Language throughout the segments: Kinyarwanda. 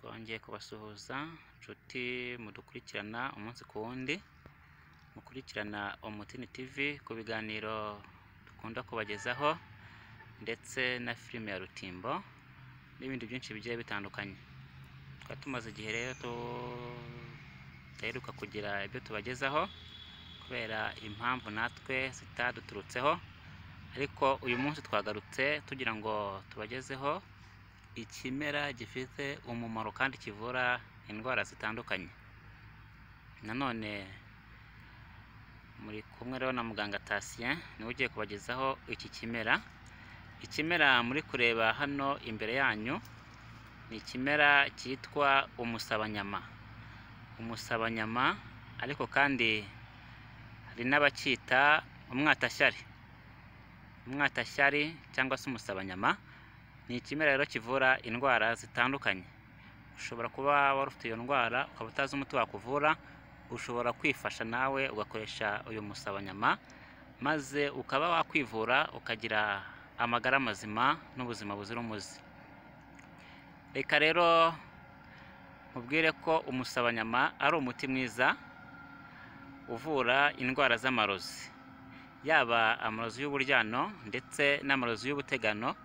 Twongeye kubasuhuza nshuti mudukurikirana umunsi ku wundi, mukurikirana Umutini TV ku biganiro dukunda kubagezaho ndetse na filime ya Rutimbo n'ibindi byinshi bigiye bitandukanye. Twari tumaze igihe rero tudaheruka kugira ibyo tubagezaho kubera impamvu natwe zitaduturutseho, ariko uyu munsi twagarutse tugira ngo tubagezeho ikimera gifite umumaro kandi kivura indwara zitandukanye. Nanone muri kumwe rero na muganga Tatien niwe ugiye kubagezaho iki kimera. Ikimera muri kureba hano imbere yanyu ni ikimera cyitwa umusabanyama. Umusabanyama ariko kandi hari n'abacyita umwatashyari. Umwatashyari cyangwa se umusabanyama ni ikimera rero kivura indwara zitandukanye. Ushobora kuba wari ufite iyo ndwara ukaba utazi umuti wakuvura, ushobora kwifasha nawe ugakoresha uyu musabanyama maze ukaba wakwivura ukagira amagara mazima n'ubuzima buzira umuze. Reka rero mubwire ko umusabanyama ari umuti mwiza uvura indwara z'amarozi, yaba amarozi y'uburyano ndetse n'amarozi y'ubutegano.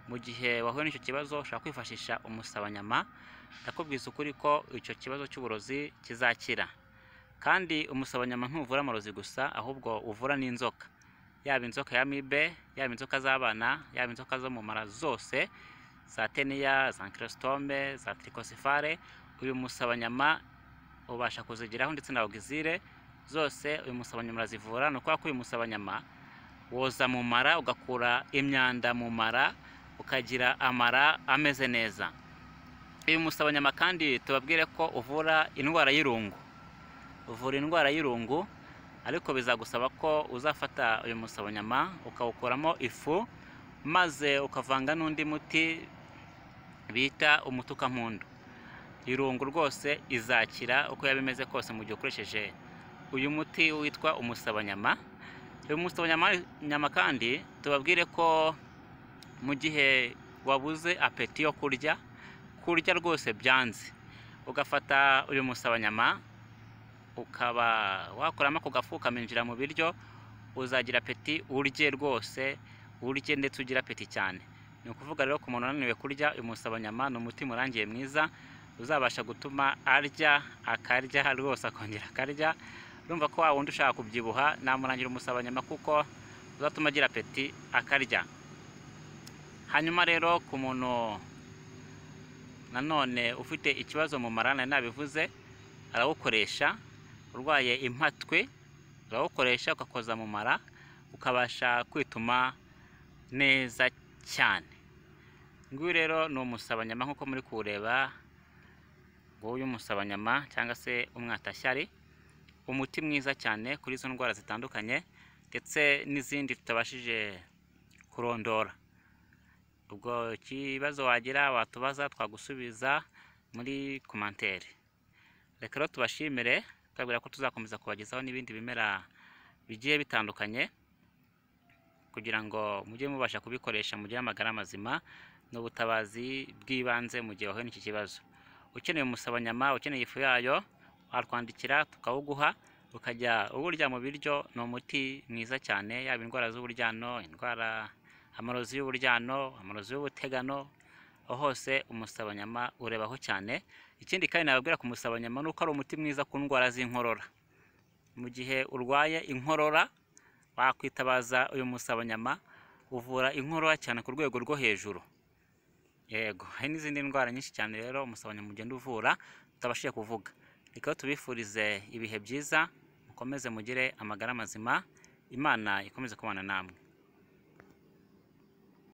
Mu gihe wahuye n'icyo kibazo ushobora kwifashisha umusabanyama, ndakubwiza ukuri ko icyo kibazo cy'uburozi kizakira. Kandi umusabanyama ntuvura amarozi gusa, ahubwo uvura n'inzoka, yaba inzoka ya amibe, yaba inzoka z'abana, yaba inzoka zo mu mara zose, za teniya, za ankylositome, za trichocephale. Uyu musabanyama ubasha kuzigiraho ndetse na ogizire zose uyu musabanyama urazivura. Ni ukuvuga ko uyu musabanyama woza mu mara ugakura imyanda mu mara ukagira amara ameze neza. Uyu musabanyama kandi tubabwire ko uvura indwara y'irungu. Uvura indwara y'irungu, ariko bizagusaba ko uzafata uyu musabanyama ukawukuramo ifu maze ukavanga n'undi muti bita umutukampundu. Irungu rwose izakira uko yaba imeze kose mu gihe ukoresheje uyu muti witwa umusabanyama. Uyu musabanyama kandi tubabwire ko mu gihe wabuze apeti yo kurya rwose byanze, ugafata uyu musabanyama ukaba wakoramo ako gafu ukaminjira mu biryo, uzagira apeti, urye rwose, urye ndetse ugira apeti cyane. Ni ukuvuga rero ku muntu unaniwe kurya, uyu musabanyama ni umuti murangiye mwiza uzabasha gutuma arya, akarya rwose akongera akarya. Urumva ko wa wundi ushaka kubyibuha namurangira umusabanyama kuko uzatuma agira apeti akarya. Hanyuma rero ku muntu nanone ufite ikibazo mu mara, nari nabivuze, arawukoresha. Urwaye impatwe urawukoresha ugakoza mu mara ukabasha kwituma neza cyane. Nguyu rero ni umusabanyama nk'uko muri kuwureba, nguyu umusabanyama cyangwa se umwatashyari, umuti mwiza cyane kuri izo ndwara zitandukanye ndetse n'izindi tutabashije kurondora. Ubwo ikibazo wagira watubaza twagusubiza muri komantere. Reka rero tubashimire, twabwira ko tuzakomeza kubagezaho n'ibindi bimera bigiye bitandukanye kugira ngo mujye mubasha kubikoresha mugire amagara mazima n'ubutabazi bw'ibanze mu gihe wahuye n'iki kibazo. Ukeneye umusabanyama, ukeneye ifu yayo, watwandikira tukawuguha ukajya uwurya mu biryo. Ni umuti mwiza cyane, yaba indwara z'uburyano, amarozi y'uburyano, amarozi y'ubutegano, aho hose umusabanyama urebaho cyane. Ikindi kandi nababwira ku musabanyama ni uko ari umuti mwiza ku ndwara z'inkorora. Mu gihe urwaye inkorora wakwitabaza uyu musabanyama, uvura inkorora cyane ku rwego rwo hejuru. Yego, hari n'izindi ndwara nyinshi cyane rero umusabanyama ugenda uvura tutabashije kuvuga. Reka tubifurize ibihe byiza, mukomeze mugire amagara mazima, Imana ikomeze kubana namwe.